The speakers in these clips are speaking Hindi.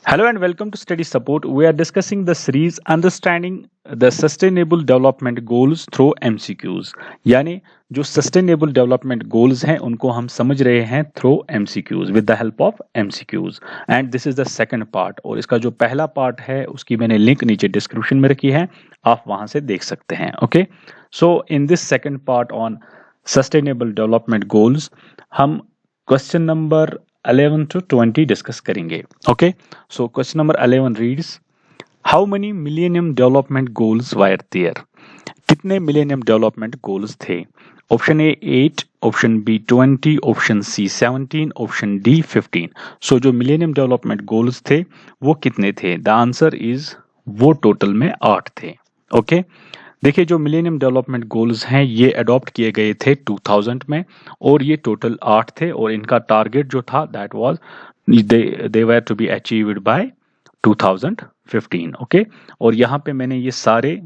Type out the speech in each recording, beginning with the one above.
Hello and welcome to Study Support. We are discussing the series Understanding the Sustainable Development Goals through MCQs. यानी जो Sustainable Development Goals हैं उनको हम समझ रहे हैं through MCQs with the help of MCQs. And this is the second part. और इसका जो पहला पार्ट है उसकी मैंने लिंक नीचे डिस्क्रिप्शन में रखी है, आप वहां से देख सकते हैं. Okay, so in this second part on Sustainable Development Goals हम क्वेश्चन नंबर 11 to 20 डिस्कस करेंगे. Okay, so question number 11 reads, how many millennium development goals were there? कितने मिलेनियम डेवलपमेंट गोल्स थे? Option A 8, option B 20, option C 17, option D 15. So जो मिलेनियम डेवलपमेंट गोल्स थे वो कितने थे? द आंसर इज वो टोटल में 8 थे. ओके, देखिए जो मिलेनियम डेवलपमेंट गोल्स हैं ये अडॉप्ट किए गए थे 2000 में और ये टोटल 8 थे और इनका टारगेट जो था that was they were to be achieved by 2015. Okay, और यहाँ पे मैंने ये सारे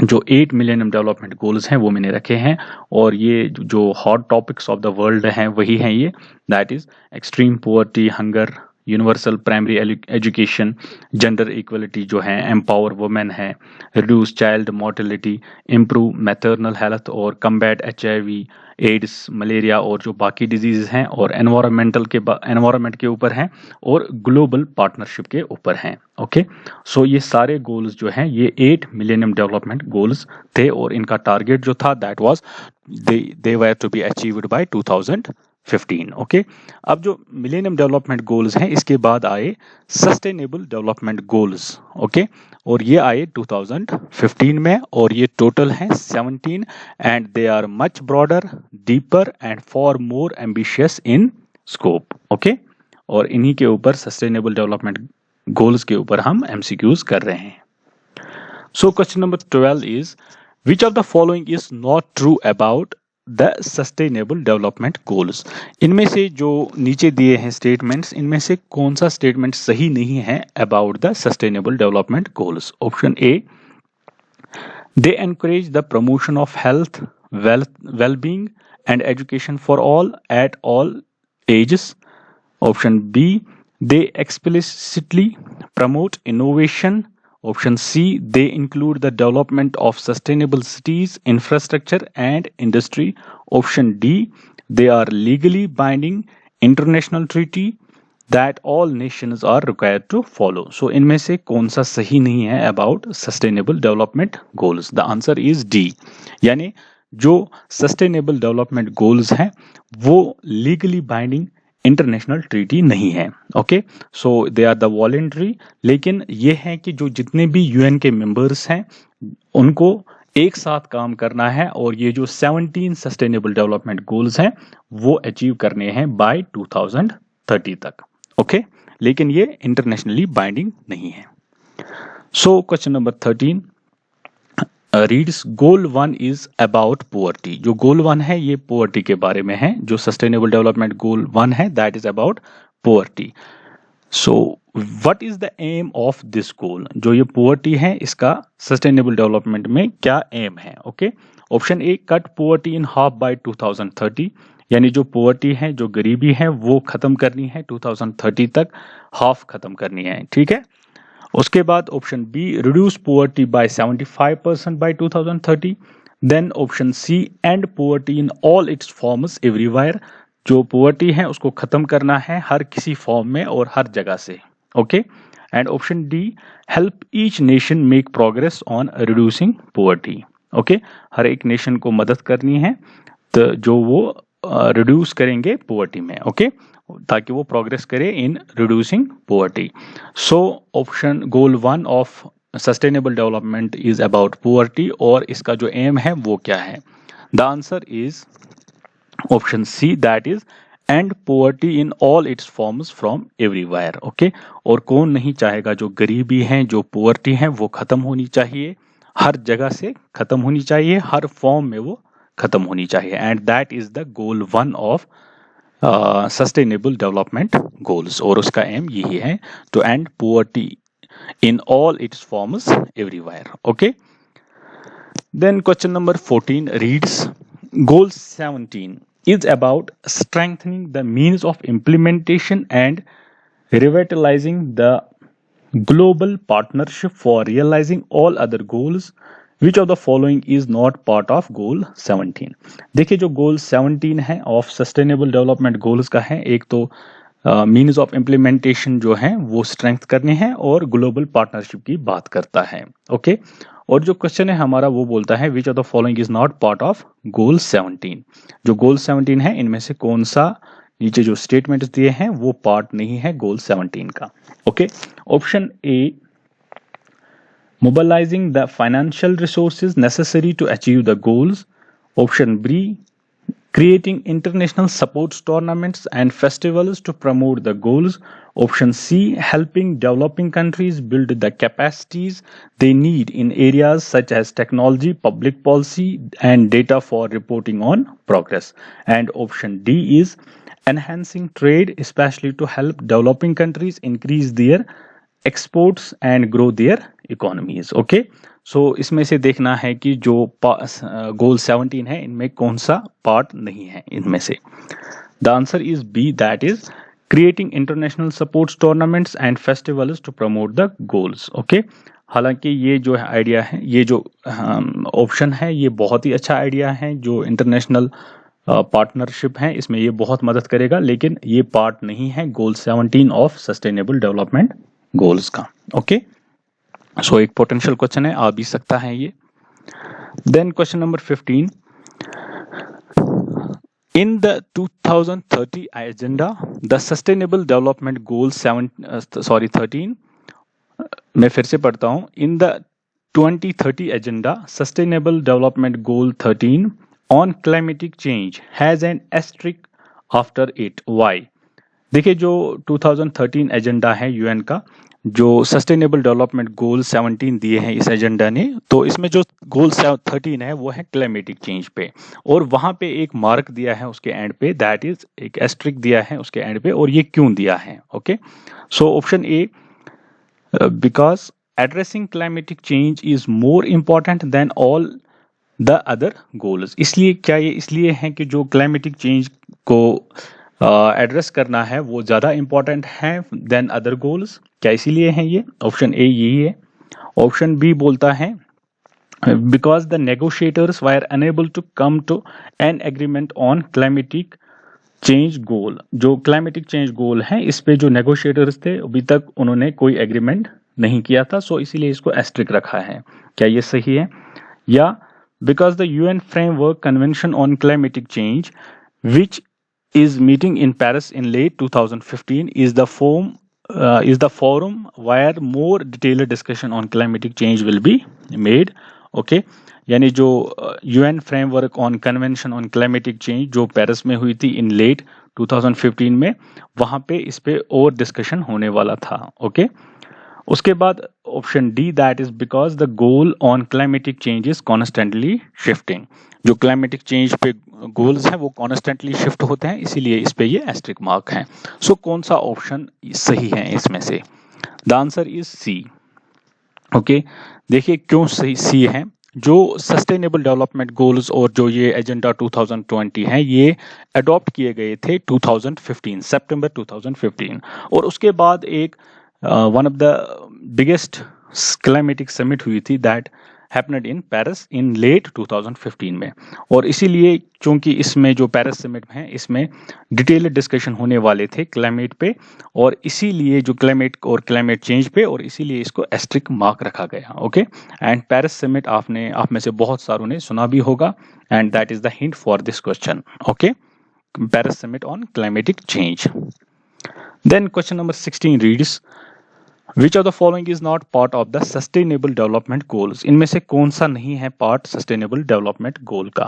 जो 8 मिलेनियम डेवलपमेंट गोल्स हैं वो मैंने रखे हैं और ये जो hot topics of the world हैं वही हैं ये, that is extreme poverty, hunger, universal primary education, gender equality जो है, एम्पावर वुमेन है, reduce child mortality, improve maternal health और कम्बैट HIV, एड्स, मलेरिया और जो बाकी डिजीज हैं और एनवायरमेंट के ऊपर हैं और ग्लोबल पार्टनरशिप के ऊपर हैं. ओके, सो ये सारे गोल्स जो हैं ये 8 मिलेनियम डेवलपमेंट गोल्स थे और इनका टारगेट जो था that was they were to be achieved by 2015. Okay, अब जो मिलेनियम डेवलपमेंट गोल्स हैं इसके बाद आए सस्टेनेबल डेवलपमेंट गोल्स. ओके, और ये आए 2015 में और ये टोटल हैं 17 and they are much broader, deeper and far more ambitious in scope. Okay, और इन्हीं के ऊपर सस्टेनेबल डेवलपमेंट गोल्स के ऊपर हम MCQs कर रहे हैं. सो question number 12 is, which of the following is not true about the sustainable development goals? इनमें से जो नीचे दिए हैं स्टेटमेंट्स, इनमें से कौन सा स्टेटमेंट सही नहीं है about the sustainable development goals? Option A, they encourage the promotion of health, wellbeing and education for all at all ages. Option B, they explicitly promote innovation. Option C, they include the development of sustainable cities, infrastructure and industry. Option D, they are legally binding international treaty that all nations are required to follow. So इनमें से कौन सा सही नहीं है about sustainable development goals? The answer is D. यानी जो sustainable development goals हैं वो legally binding इंटरनेशनल ट्रीटी नहीं है. Okay, so they are the voluntary, लेकिन ये है कि जो जितने भी UN के मेंबर्स हैं उनको एक साथ काम करना है और ये जो 17 सस्टेनेबल डेवलपमेंट गोल्स हैं वो अचीव करने हैं बाय 2030 तक. ओके, लेकिन ये इंटरनेशनली बाइंडिंग नहीं है. सो question number 13 reads, goal 1 is about poverty. जो गोल 1 है ये पुअर्टी के बारे में है. जो सस्टेनेबल डेवलपमेंट गोल 1 है that is about poverty. So what is the aim of this goal? जो ये पुअर्टी है इसका सस्टेनेबल डेवलपमेंट में क्या एम है? Okay, option A, cut poverty in half by 2030. यानी जो पुअर्टी है, जो गरीबी है वो खत्म करनी है 2030 तक, हाफ खत्म करनी है. ठीक है, उसके बाद option B, reduce poverty by 75% by 2030. Then option C, end poverty in all its forms everywhere. जो पुअर्टी है उसको खत्म करना है हर किसी फॉर्म में और हर जगह से. Okay, and option D, help each nation make progress on reducing poverty. Okay, हर एक नेशन को मदद करनी है तो जो वो रिड्यूस करेंगे पुअर्टी में. ओके, ताकि वो प्रोग्रेस करे in reducing poverty. So option goal 1 of sustainable development is about poverty और इसका जो एम है वो क्या है? The answer is option C, that is end poverty in all its forms from everywhere. Okay, और कौन नहीं चाहेगा जो गरीबी है, जो पुअर्टी है वो खत्म होनी चाहिए, हर जगह से खत्म होनी चाहिए, हर फॉर्म में वो खत्म होनी चाहिए. And that is the goal 1 of sustainable development goals और उसका एम यही है, to end poverty in all its forms everywhere. Okay, then question number 14 reads, goal 17 is about strengthening the means of implementation and revitalizing the global partnership for realizing all other goals. Which of the following is not part of goal 17? देखिए जो गोल 17 है ऑफ सस्टेनेबल डेवलपमेंट गोल्स का है, एक तो मीन्स ऑफ इम्प्लीमेंटेशन जो है वो स्ट्रेंथ करने हैं और ग्लोबल पार्टनरशिप की बात करता है। ओके, और जो क्वेश्चन है हमारा वो बोलता है विच of the following is not part of goal 17। जो गोल 17 है इनमें से कौन सा नीचे जो स्टेटमेंट्स दिए हैं वो पार्ट नहीं है गोल 17 का। Okay, option A, mobilizing the financial resources necessary to achieve the goals. Option B, creating international sports tournaments and festivals to promote the goals. Option C, helping developing countries build the capacities they need in areas such as technology, public policy, and data for reporting on progress. And option D is enhancing trade, especially to help developing countries increase their exports and grow their economies. Okay, so इसमें से देखना है कि जो गोल 17 है इनमें कौन सा पार्ट नहीं है इनमें से। The answer is B, that is creating international sports tournaments and festivals to promote the goals. Okay, हालांकि ये जो आइडिया है, ये जो ऑप्शन है ये बहुत ही अच्छा आइडिया है, जो इंटरनेशनल पार्टनरशिप है इसमें ये बहुत मदद करेगा, लेकिन ये पार्ट नहीं है goal 17 of sustainable development goals का। ओके, सो एक पोटेंशियल क्वेश्चन है, आ भी सकता है ये। Then question number 15, in the 2030 agenda the sustainable development goal 13, मैं फिर से पढ़ता हूं, in the 2030 agenda sustainable development goal 13 on climatic change has an asterisk after it, why? देखिए जो 2013 एजेंडा है यूएन का, जो सस्टेनेबल डेवलपमेंट गोल 17 दिए हैं इस एजेंडा ने, तो इसमें जो गोल 13 है वो है क्लाइमेटिक चेंज पे, और वहां पे एक मार्क दिया है उसके एंड पे, दैट इज एक एस्ट्रिक दिया है उसके एंड पे, और ये क्यों दिया है? Okay, so option A, because addressing climatic change is more important than all the other goals. इसलिए क्या ये इसलिए है कि जो क्लाइमेटिक चेंज को एड्रेस करना है वो ज्यादा इंपॉर्टेंट है देन अदर गोल्स? क्या इसीलिए है ये? ऑप्शन ए यही है। ऑप्शन बी बोलता है because the negotiators were unable to come to an agreement on climatic change goal. जो क्लाइमेटिक चेंज गोल है इस पे जो नेगोशिएटर्स थे अभी तक उन्होंने कोई एग्रीमेंट नहीं किया था, सो इसीलिए इसको एस्ट्रिक रखा है। क्या ये सही है? या because the UN framework convention on climatic change which is meeting in Paris in late 2015 is the forum where more detailed discussion on climatic change will be made. Okay, यानी जो UN framework on convention on climatic change जो पेरिस में हुई थी in late 2015 में, वहां पे इस पे और डिस्कशन होने वाला था। ओके, उसके बाद option D, that is because the goal on climatic change is constantly shifting. जो क्लाइमेटिक चेंज पे गोल्स हैं वो कॉन्स्टेंटली शिफ्ट होते हैं, इसीलिए इस पे ये एस्ट्रिक मार्क है। सो कौन सा ऑप्शन सही है इसमें से? The answer is C. Okay, देखिए क्यों सही सी है। जो सस्टेनेबल डेवलपमेंट गोल्स और जो ये एजेंडा 2020 है ये अडॉप्ट किए गए थे 2015 सितंबर 2015, और उसके बाद एक one of the biggest climatic summit हुई थी that happened in Paris in late 2015 में, और इसीलिए चूंकि इसमें जो पेरिस समिट है इसमें डिटेल डिस्कशन होने वाले थे क्लाइमेट पे, और इसीलिए जो क्लाइमेट और क्लाइमेट चेंज पे, और इसीलिए इसको एस्ट्रिक मार्क रखा गया। ओके, एंड पेरिस समिट आप में से बहुत सारों ने सुना भी होगा, and that is the hint for this question. Okay, Paris summit on climatic change. Then question number 16 reads, Which of the following is not part of the sustainable development goals? इनमें से कौन सा नहीं है पार्ट sustainable development goal का?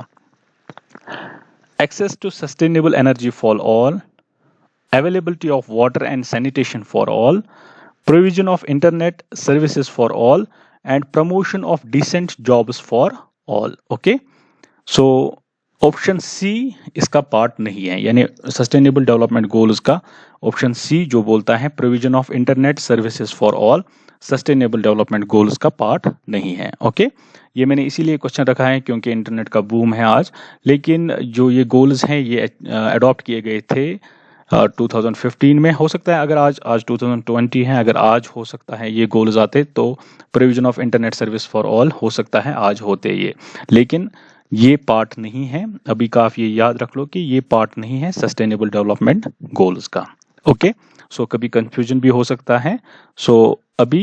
Access to sustainable energy for all, availability of water and sanitation for all, provision of internet services for all, and promotion of decent jobs for all. Okay, so option C इसका पार्ट नहीं है, यानी सस्टेनेबल डेवलपमेंट गोल्स का ऑप्शन सी जो बोलता है provision of internet services for all, sustainable development goals का पार्ट नहीं है। ओके, ये मैंने इसीलिए क्वेश्चन रखा है क्योंकि इंटरनेट का बूम है आज, लेकिन जो ये गोल्स हैं ये अडॉप्ट किए गए थे 2015 में हो सकता है, अगर आज 2020 है, अगर आज हो सकता है ये गोल्स आते तो provision of internet service for all हो सकता है आज होते ये, लेकिन ये पार्ट नहीं है। अभी का आप ये याद रख लो कि ये पार्ट नहीं है सस्टेनेबल डेवलपमेंट गोल्स का। ओके, सो कभी कंफ्यूजन भी हो सकता है। सो अभी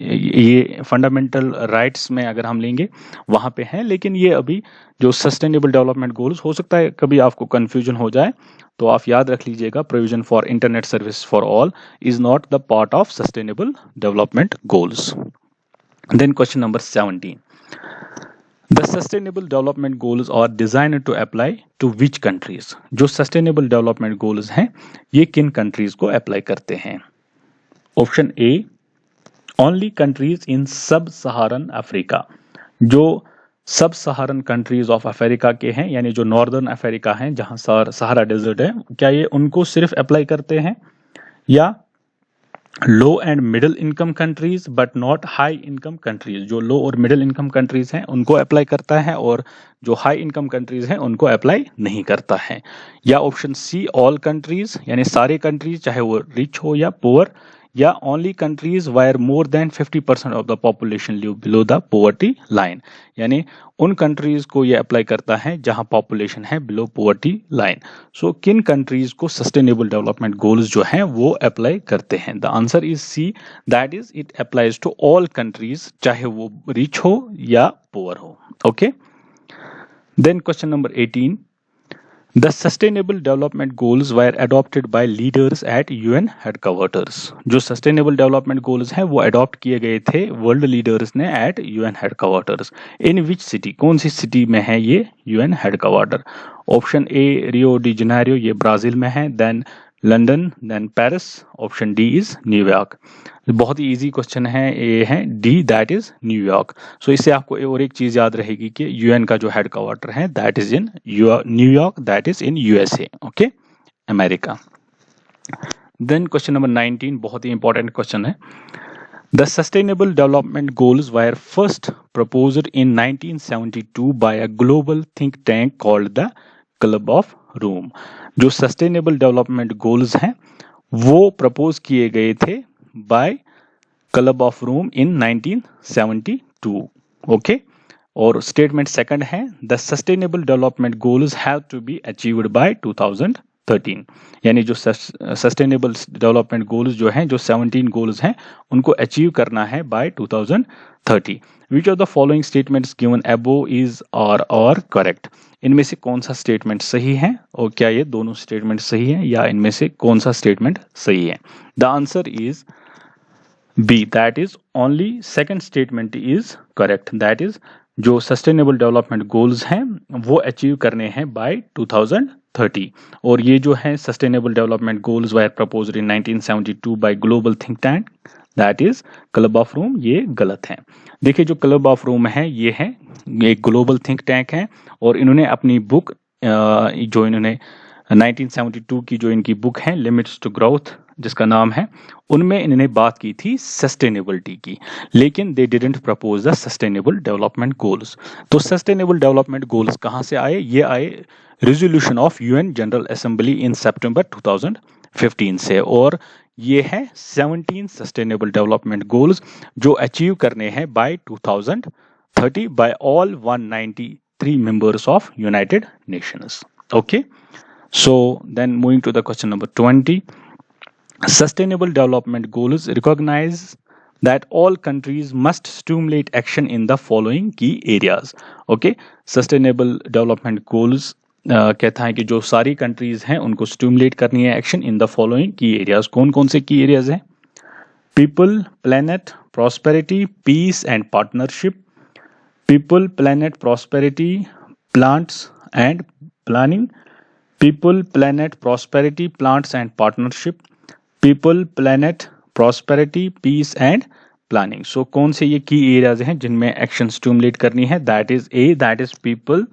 ये फंडामेंटल राइट्स में अगर हम लेंगे वहां पे है, लेकिन ये अभी जो सस्टेनेबल डेवलपमेंट गोल्स, हो सकता है कभी आपको कंफ्यूजन हो जाए, तो आप याद रख लीजिएगा provision for internet service for all is not the part of sustainable development goals. Then question number 17, the sustainable development goals are designed to apply to which countries? जो सस्टेनेबल डेवलपमेंट गोल्स हैं ये किन कंट्रीज को अप्लाई करते हैं? Option A, only countries in sub Saharan Africa. जो सब सहारन कंट्रीज ऑफ अफ्रीका के हैं, यानी जो नॉर्दर्न अफ्रीका हैं जहां सहारा डेजर्ट है, क्या ये उनको सिर्फ अप्लाई करते हैं? या low and middle income countries but not high income countries, जो लो और मिडिल इनकम कंट्रीज हैं उनको अप्लाई करता है और जो हाई इनकम कंट्रीज हैं उनको अप्लाई नहीं करता है? या ऑप्शन सी, ऑल कंट्रीज, यानी सारे कंट्रीज चाहे वो रिच हो या पुअर, या only countries wire more than 50% of the population live below the poverty line, यानी उन कंट्रीज को ये अप्लाई करता है जहां पॉपुलेशन है बिलो पॉवर्टी लाइन। सो किन कंट्रीज को सस्टेनेबल डेवलपमेंट गोल्स जो हैं वो अप्लाई करते हैं? The answer is C, that is it applies to all countries, चाहे वो रिच हो या पुअर हो। Okay, then question number 18, The Sustainable Development Goals were adopted by leaders at UN headquarters. जो Sustainable Development Goals हैं वो अडॉप्ट किए गए थे वर्ल्ड लीडर्स ने eight UN headquarters. In which city? कौन सी सिटी में है ये UN headquarter? Option A, Rio de Janeiro, ये ब्राजील में है, then London, then Paris, option D is New York. बहुत ही इजी क्वेश्चन है, ये है D, that is New York. So इससे आपको और एक चीज याद रहेगी कि यूएन का जो हेडक्वार्टर है that is in New York, that is in USA, okay, America. Then question number 19, बहुत ही इंपॉर्टेंट क्वेश्चन है। The Sustainable Development Goals were first proposed in 1972 by a global think tank called the Club of Rome. जो Sustainable Development Goals हैं वो प्रपोज किए गए थे by club of Rome in 1972, okay. और स्टेटमेंट सेकंड है, the sustainable development goals have to be achieved by 2013, यानी जो सस्टेनेबल डेवलपमेंट गोल्स जो हैं, जो 17 गोल्स हैं, उनको अचीव करना है by 2030। Which of the following statements given above is or correct? इनमें से कौन सा स्टेटमेंट सही है, और क्या ये दोनों स्टेटमेंट सही है, या इनमें से कौन सा स्टेटमेंट सही है? The answer is B, that is only second statement is correct. That is जो सस्टेनेबल डेवलपमेंट गोल्स हैं वो अचीव करने हैं बाय 2030, और ये जो है sustainable development goals were proposed in 1972 by global think tank, that is club of Rome, ये गलत है। देखिए जो क्लब ऑफ रोम है ये एक ग्लोबल थिंक टैंक है, और इन्होंने अपनी बुक जो इन्होंने 1972 की जो इनकी बुक है लिमिट्स टू ग्रोथ जिसका नाम है, उनमें इन्होंने बात की थी सस्टेनेबिलिटी की, लेकिन they didn't propose the sustainable development goals. तो सस्टेनेबल डेवलपमेंट गोल्स कहाँ से आए? ये आए resolution of UN general assembly in सितंबर 2015 से, और ये है 17 सस्टेनेबल डेवलपमेंट गोल्स जो अचीव करने हैं by 2030 by all 193 members of United Nations. Okay, so then moving to the question number 20, sustainable development goals recognize that all countries must stimulate action in the following key areas. Okay, sustainable development goals कहता है कि जो सारी कंट्रीज हैं उनको स्टिमुलेट करनी है action in the following key areas. कौन कौन से की एरियाज हैं? People, planet, prosperity, peace and partnership. People, planet, prosperity, plants and planning. People, planet, prosperity, plants and partnership. People, planet, prosperity, peace and planning. So कौन से ये की एरियाज हैं जिनमें एक्शन स्टिमुलेट करनी है? That is A, that is people,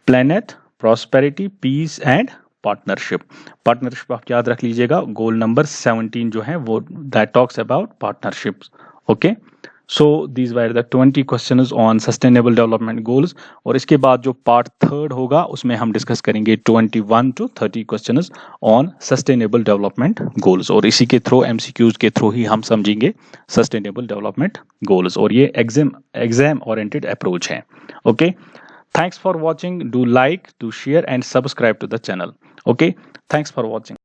planet, prosperity, peace and partnership. Partnership आप याद रख लीजिएगा, गोल नंबर 17 जो है वो that talks about partnerships, okay. So these were the 20 questions on sustainable development goals. और इसके बाद जो पार्ट थर्ड होगा उसमें हम डिस्कस करेंगे 21 to 30 questions on sustainable development goals, और इसी के थ्रू एमसीक्यूज के थ्रू ही हम समझेंगे सस्टेनेबल डेवलपमेंट गोल्स, और ये एग्जाम ओरिएंटेड अप्रोच है। Okay, thanks for watching, do like, do share and subscribe to the channel. Okay, thanks for watching.